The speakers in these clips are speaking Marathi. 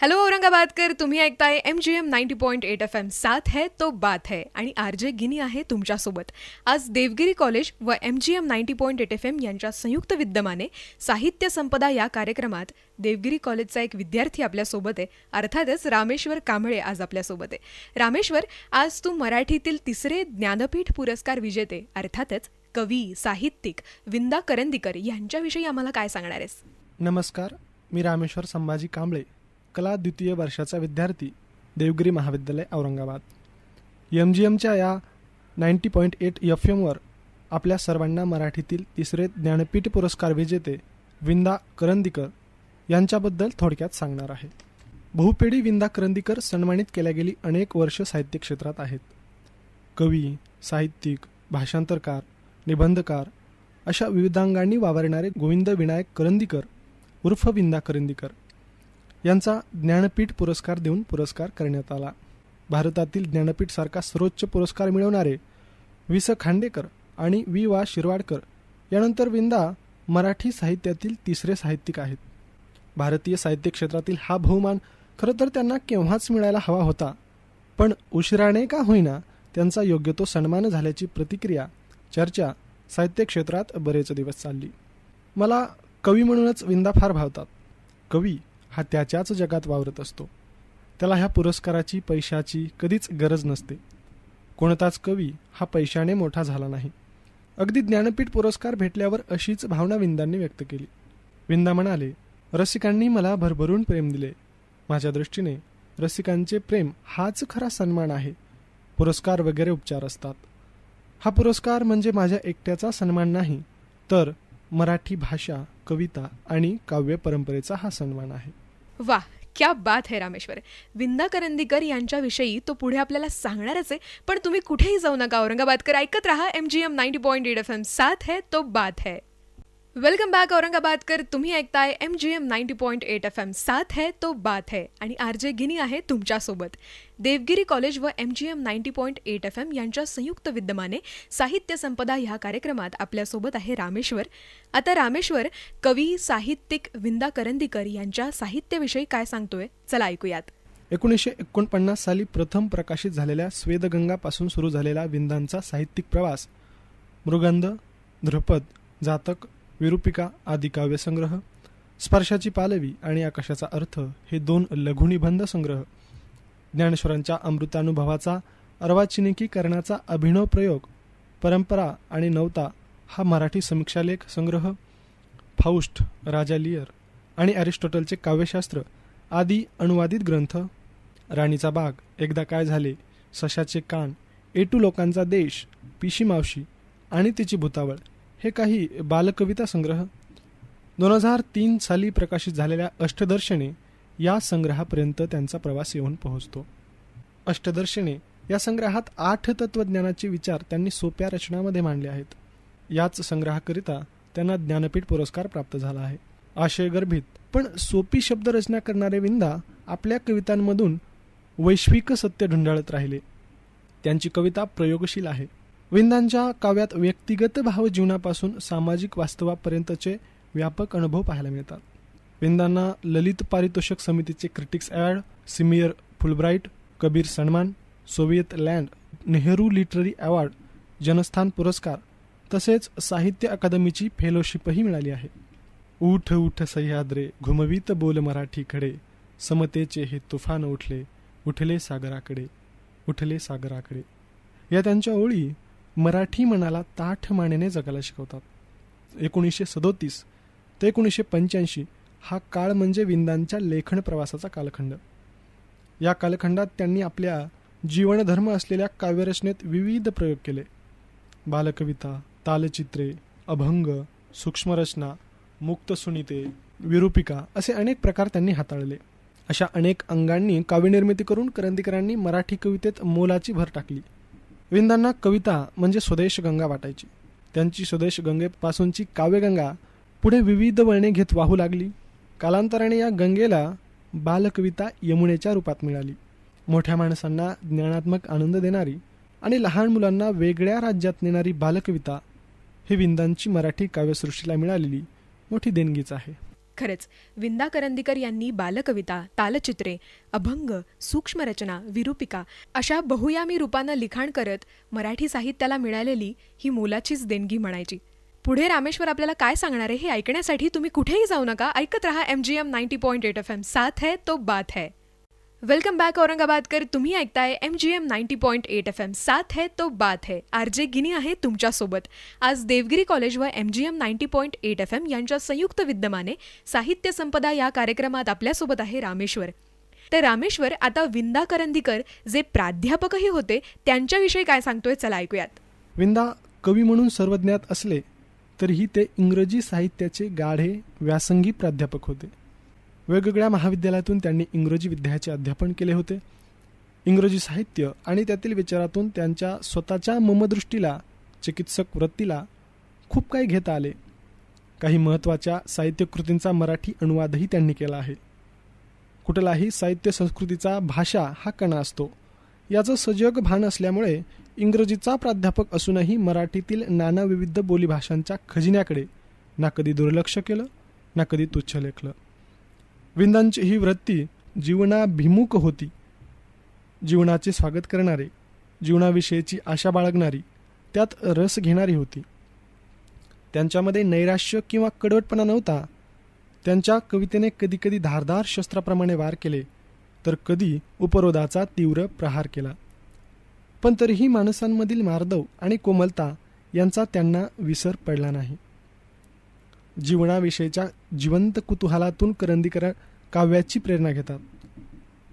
हॅलो औरंगाबादकर, तुम्ही ऐकताय MGM 90.8 FM. साथ है तो बात है आणि RJ गिनी आहे तुमच्यासोबत. आज देवगिरी कॉलेज व MGM 90.8 FM यांच्या संयुक्त विद्यमाने साहित्य संपदा या कार्यक्रमात देवगिरी कॉलेजचा एक विद्यार्थी आपल्यासोबत आहे. अर्थातच रामेश्वर कांबळे आज आपल्यासोबत आहे. रामेश्वर, आज तू मराठीतील तिसरे ज्ञानपीठ पुरस्कार विजेते अर्थातच कवी, साहित्यिक विंदा करंदीकर यांच्याविषयी आम्हाला काय सांगणार आहेस? नमस्कार, मी रामेश्वर संभाजी कांबळे, कला द्वितीय वर्षाचा विद्यार्थी, देवगिरी महाविद्यालय औरंगाबाद. MGMच्या या 90.8 FMवर आपल्या सर्वांना मराठीतील तिसरे ज्ञानपीठ पुरस्कार विजेते विंदा करंदीकर यांच्याबद्दल थोडक्यात सांगणार आहे. बहुपेडी विंदा करंदीकर सन्मानित केल्या गेली अनेक वर्ष साहित्य क्षेत्रात आहेत. कवी, साहित्यिक, भाषांतरकार, निबंधकार अशा विविधांगांनी वावरणारे गोविंद विनायक करंदीकर उर्फ विंदा करंदीकर यांचा ज्ञानपीठ पुरस्कार देऊन पुरस्कार करण्यात आला. भारतातील ज्ञानपीठ सारखा सर्वोच्च पुरस्कार मिळवणारे वि.स. खांडेकर आणि वि.वा. शिरवाडकर यानंतर विंदा मराठी साहित्यातील तिसरे साहित्यिक आहेत. भारतीय साहित्य क्षेत्रातील हा बहुमान खरं तर त्यांना केव्हाच मिळायला हवा होता, पण उशिराने का होईना त्यांचा योग्य तो सन्मान झाल्याची प्रतिक्रिया, चर्चा साहित्य क्षेत्रात बरेच दिवस चालली. मला कवी म्हणूनच विंदा फार भावतात. कवी हा त्याच्याच जगात वावरत असतो. त्याला ह्या पुरस्काराची, पैशाची कधीच गरज नसते. कोणताच कवी हा पैशाने मोठा झाला नाही. अगदी ज्ञानपीठ पुरस्कार भेटल्यावर अशीच भावना विंदांनी व्यक्त केली. विंदा म्हणाले, रसिकांनी मला भरभरून प्रेम दिले. माझ्या दृष्टीने रसिकांचे प्रेम हाच खरा सन्मान आहे. पुरस्कार वगैरे उपचार असतात. हा पुरस्कार म्हणजे माझ्या एकट्याचा सन्मान नाही, तर मराठी भाषा, कविता आणि काव्य परंपरेचा हा सन्मान आहे. वाह, क्या बात है रामेश्वर. विंदा करंदीकर यांच्याविषयी तो पुढे आपल्याला सांगणारच आहे, पण तुम्ही कुठेही जाऊ नका औरंगाबादकर, ऐकत रहा MGM 90.8 FM. साथ है तो बात है. वेलकम बॅक औरंगाबादकर, तुम्ही ऐकताय MGM 90.8 FM. साथ है तो बात है आणि RJ गिनी आहे तुमच्यासोबत. देवगिरी कॉलेज व MGM 90.8 FM यांच्या संयुक्त विद्यमाने साहित्य संपदा ह्या कार्यक्रमात आपल्यासोबत आहे रामेश्वर. आता रामेश्वर कवी, साहित्यिक विंदा करंदीकर यांच्या साहित्याविषयी काय सांगतोय, चला ऐकूयात. 1949 साली प्रथम प्रकाशित झालेल्या स्वेदगंगापासून सुरू झालेला विंदांचा साहित्यिक प्रवास मृगंध, ध्रुपद, जातक, विरूपिका आदी काव्यसंग्रह, स्पर्शाची पालवी आणि आकाशाचा अर्थ हे 2 लघुनिबंध संग्रह, ज्ञानेश्वरांच्या अमृतानुभवाचा अर्वाचिनिकीकरणाचा अभिनव प्रयोग, परंपरा आणि नवता हा मराठी समीक्षालेख संग्रह, फाउस्ट, राजा लिअर आणि अरिस्टॉटलचे काव्यशास्त्र आदी अनुवादित ग्रंथ, राणीचा बाग, एकदा काय झाले, सशाचे कान, एटू लोकांचा देश, पिशी मावशी आणि तिची भूतावळ हे काही बालकविता संग्रह. 2003 साली प्रकाशित झालेल्या अष्टदर्शने या संग्रहापर्यंत त्यांचा प्रवास येऊन पोहोचतो. अष्टदर्शने या संग्रहात 8 तत्वज्ञानाचे विचार त्यांनी सोप्या रचनामध्ये मांडले आहेत. याच संग्रहाकरिता त्यांना ज्ञानपीठ पुरस्कार प्राप्त झाला आहे. आशयगर्भित पण सोपी शब्दरचना करणारे विंदा आपल्या कवितांमधून वैश्विक सत्य ढुंढाळत राहिले. त्यांची कविता प्रयोगशील आहे. विंदांच्या काव्यात व्यक्तिगत भावजीवनापासून सामाजिक वास्तवापर्यंतचे व्यापक अनुभव पाहायला मिळतात. विंदांना ललित पारितोषिक समितीचे क्रिटिक्स अवॉर्ड, सिमियर फुलब्राईट, कबीर सन्मान, Soviet land, Nehru literary award, Janasthan पुरस्कार तसेच साहित्य अकादमीची फेलोशिपही मिळाली आहे. उठ उठ सह्याद्रे, घुमवीत बोल मराठीकडे, समतेचे हे तुफान उठले, उठले सागराकडे, उठले सागराकडे या त्यांच्या ओळी मराठी मनाला ताठ मानेने जगायला शिकवतात. 1937 ते 1985 हा काळ म्हणजे विंदांच्या लेखन प्रवासाचा कालखंड. या कालखंडात त्यांनी आपल्या जीवनधर्म असलेल्या काव्यरचनेत विविध प्रयोग केले. बालकविता, तालचित्रे, अभंग, सूक्ष्मरचना, मुक्तसुनीते, विरूपिका असे अनेक प्रकार त्यांनी हाताळले. अशा अनेक अंगांनी काव्यनिर्मिती करून करंदीकरांनी मराठी कवितेत मोलाची भर टाकली. विंदांना कविता म्हणजे स्वदेश गंगा वाटायची. त्यांची स्वदेश गंगेपासूनची काव्यगंगा पुढे विविध वळणे घेत वाहू लागली. कालांतराने या गंगेला बालकविता यमुनेच्या रूपात मिळाली. मोठ्या माणसांना ज्ञानात्मक आनंद देणारी आणि लहान मुलांना वेगळ्या राज्यात नेणारी बालकविता ही विंदांची मराठी काव्यसृष्टीला मिळालेली मोठी देणगीच आहे. खरंच विंदा करंदीकर यांनी बालकविता, तालचित्रे, अभंग, सूक्ष्मरचना, विरूपिका अशा बहुयामी रूपानं लिखाण करत मराठी साहित्याला मिळालेली ही मोलाचीच देणगी म्हणायची. पुढे रामेश्वर आपल्याला काय सांगणार आहे हे ऐकण्यासाठी तुम्ही कुठेही जाऊ नका. ऐकत रहा MGM 90.8 FM. साथ है तो बात है. Welcome back Aurangabadkar. तुम्ही ऐकताय MGM 90.8 FM. साथ है तो बात है. RJ गिनी आहे तुमच्यासोबत. आज देवगिरी कॉलेज व MGM 90.8 FM यांच्या संयुक्त विद्यमाने साहित्य संपदा या कार्यक्रमात आपल्यासोबत आहे रामेश्वर. तर रामेश्वर आता विंदा करंदीकर जे प्राध्यापकही होते त्यांच्याविषयी काय सांगतोय चला ऐकूयात. विंदा कवी म्हणून सर्वज्ञात असले तरीही ते इंग्रजी साहित्याचे गाढे व्यासंगी प्राध्यापक होते. वेगवेगळ्या महाविद्यालयातून त्यांनी इंग्रजी विद्याचे अध्यापन केले होते. इंग्रजी साहित्य आणि त्यातील विचारातून त्यांच्या स्वतःच्या ममदृष्टीला, चिकित्सक वृत्तीला खूप काही घेता आले. काही महत्त्वाच्या साहित्यकृतींचा मराठी अनुवादही त्यांनी केला आहे. कुठलाही साहित्य संस्कृतीचा भाषा हा कणा असतो याचं सजग भान असल्यामुळे इंग्रजीचा प्राध्यापक असूनही मराठीतील नाना विविध बोलीभाषांच्या खजिन्याकडे ना कधी दुर्लक्ष केलं ना कधी तुच्छ लेखलं. विंदांची ही वृत्ती जीवनाभिमुख होती. जीवनाचे स्वागत करणारे, जीवनाविषयीची आशा बाळगणारी, त्यात रस घेणारी होती. त्यांच्यामध्ये नैराश्य किंवा कडवटपणा नव्हता. त्यांच्या कवितेने कधीकधी धारदार शस्त्राप्रमाणे वार केले तर कधी उपरोधाचा तीव्र प्रहार केला. पण तरीही माणसांमधील मार्दव आणि कोमलता यांचा त्यांना विसर पडला नाही. जीवनाविषयीच्या जिवंत कुतूहलातून करंदीकर काव्याची प्रेरणा घेतात.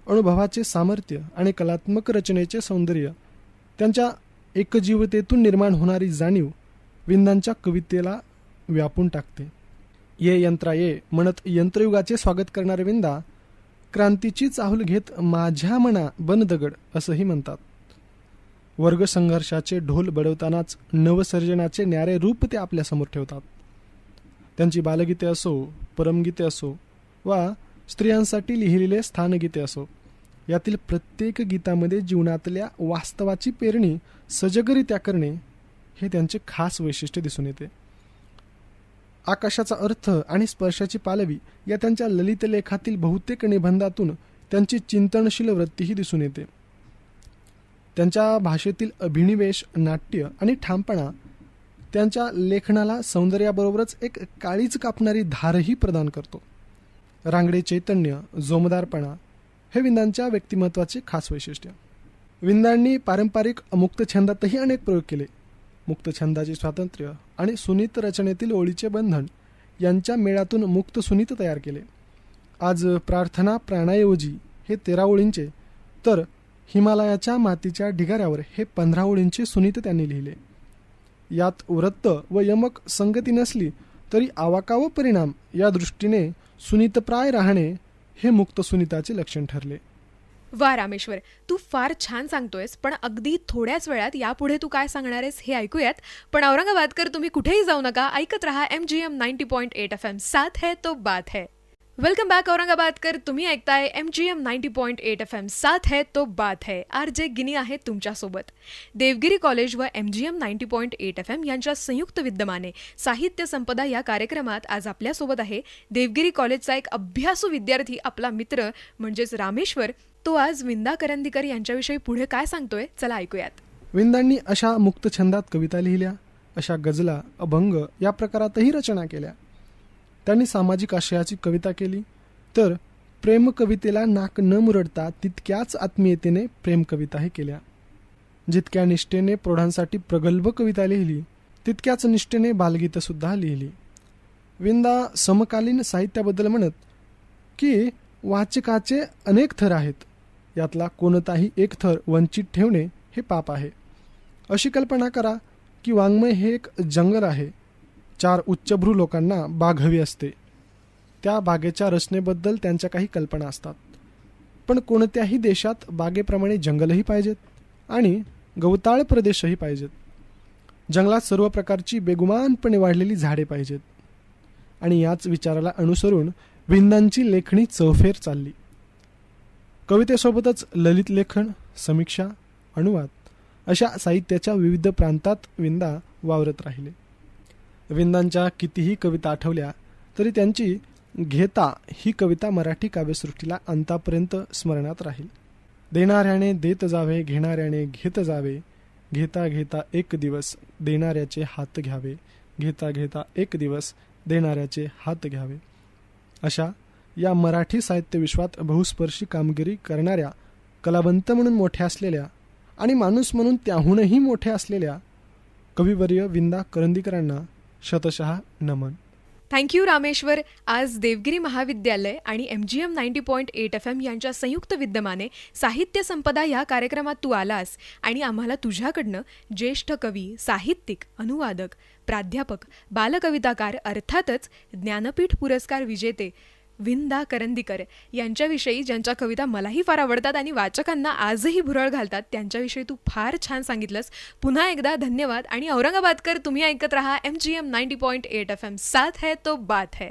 अनुभवाचे सामर्थ्य आणि कलात्मक रचनेचे सौंदर्य, त्यांच्या एकजीवतेतून निर्माण होणारी जाणीव विंदांच्या कवितेला व्यापून टाकते. ये यंत्रा ये म्हणत यंत्रयुगाचे स्वागत करणारे विंदा क्रांतीची चाहूल घेत माझ्या मना बन दगड असंही म्हणतात. वर्गसंघर्षाचे ढोल बडवतानाच नवसर्जनाचे न्यारे रूप ते आपल्यासमोर ठेवतात. त्यांची बालगीते असो, परमगीते असो वा स्त्रियांसाठी लिहिलेले स्थानगीते असो, यातील प्रत्येक गीतामध्ये जीवनातल्या वास्तवाची पेरणी सजगरित्या करणे हे त्यांचे खास वैशिष्ट्य दिसून येते. आकाशाचा अर्थ आणि स्पर्शाची पालवी या त्यांच्या ललित लेखातील बहुतेक निबंधातून त्यांची चिंतनशील वृत्तीही दिसून येते. त्यांच्या भाषेतील अभिनिवेश, नाट्य आणि ठामपणा त्यांच्या लेखनाला सौंदर्याबरोबरच एक काळीच कापणारी धारही प्रदान करतो. रांगडे चैतन्य, जोमदारपणा हे विंदांच्या व्यक्तिमत्वाचे खास वैशिष्ट्य. विंदांनी पारंपरिक मुक्तछंदातही अनेक प्रयोग केले. मुक्तछंदाचे स्वातंत्र्य आणि सुनीत रचनेतील ओळीचे बंधन यांच्या मेळातून मुक्त सुनीत तयार केले. आज प्रार्थना प्राणाऐवजी हे 13 ओळींचे तर हिमालयाच्या मातीच्या ढिगाऱ्यावर हे 15 ओळींचे सुनीत त्यांनी लिहिले. यात वृत्त व यमक संगती नसली तरी आवाका व परिणाम या दृष्टीने सुनीतप्राय राहणे हे मुक्त सुनीताचे लक्षण ठरले. वा रामेश्वर, तू फार छान सांगतोयस, पण अगदी थोड्याच वेळात यापुढे तू काय सांगणार आहेस हे ऐकूयात. पण औरंगाबादकर तुम्ही कुठेही जाऊ नका. ऐकत रहा MGM 90.8 FM. साथ है तो बात है. Welcome back Aurangabadkar. तुम्ही ऐकताय MGM 90.8 FM. साथ है तो बात है. RJ गिनी आहे तुमच्यासोबत. देवगिरी कॉलेज व MGM 90.8 FM यांच्या संयुक्त विद्यमाने साहित्य संपदा या कार्यक्रमात आज आपल्यासोबत आहे देवगिरी कॉलेजचा एक अभ्यासू विद्यार्थी, आपला मित्र म्हणजेच रामेश्वर. तो आज विंदा करंदीकर यांच्याविषयी पुढे काय सांगतोय चला ऐकूयात. विंदांनी अशा मुक्त छंदात कविता लिहिल्या, अशा गजला, अभंग या प्रकारातही रचना केल्या. त्यांनी सामाजिक आशयाची कविता केली तर प्रेम कवितेला नाक न मुरडता तितक्याच आत्मीयतेने प्रेम कविताही केल्या. जितक्या निष्ठेने प्रौढांसाठी प्रगल्भ कविता लिहिली तितक्याच निष्ठेने बालगीतंसुद्धा लिहिली. विंदा समकालीन साहित्याबद्दल म्हणत की वाचकाचे अनेक थर आहेत, यातला कोणताही एक थर वंचित ठेवणे हे पाप आहे. अशी कल्पना करा की वाङ्मय हे एक जंगल आहे. 4 उच्चभ्रू लोकांना बाग हवी असते. त्या बागेच्या रचनेबद्दल त्यांच्या काही कल्पना असतात. पण कोणत्याही देशात बागेप्रमाणे जंगलही पाहिजेत आणि गवताळ प्रदेशही पाहिजेत. जंगलात सर्व प्रकारची बेगुमानपणे वाढलेली झाडे पाहिजेत. आणि याच विचाराला अनुसरून विंदांची लेखणी चौफेर चालली. कवितेसोबतच ललित लेखन, समीक्षा, अनुवाद अशा साहित्याच्या विविध प्रांतात विंदा वावरत राहिले. विंदांच्या कितीही कविता आठवल्या तरी त्यांची घेता ही कविता मराठी काव्यसृष्टीला अंतापर्यंत स्मरणात राहील. देणाऱ्याने देत जावे, घेणाऱ्याने घेत जावे, घेता घेता एक दिवस देणाऱ्याचे हात घ्यावे, घेता घेता एक दिवस देणाऱ्याचे हात घ्यावे. अशा या मराठी साहित्य विश्वात बहुस्पर्शी कामगिरी करणाऱ्या, कलावंत म्हणून मोठ्या असलेल्या आणि माणूस म्हणून त्याहूनही मोठ्या असलेल्या कविवर्य विंदा करंदीकरांना शतशः नमन. थँक्यू रामेश्वर. आज देवगिरी महाविद्यालय आणि MGM 90.8 FM यांच्या संयुक्त विद्यमाने साहित्य संपदा या कार्यक्रमात तू आलास आणि आम्हाला तुझ्याकडनं ज्येष्ठ कवी, साहित्यिक, अनुवादक, प्राध्यापक, बालकविताकार अर्थातच ज्ञानपीठ पुरस्कार विजेते विंदा करंदीकर यांच्याविषयी, ज्यांच्या कविता मलाही फार आवडतात आणि वाचकांना आजही भुरळ घालतात, त्यांच्याविषयी तू फार छान सांगितलंस. पुन्हा एकदा धन्यवाद. आणि औरंगाबादकर, तुम्ही ऐकत रहा MGM 90.8 FM. साथ है तो बात है.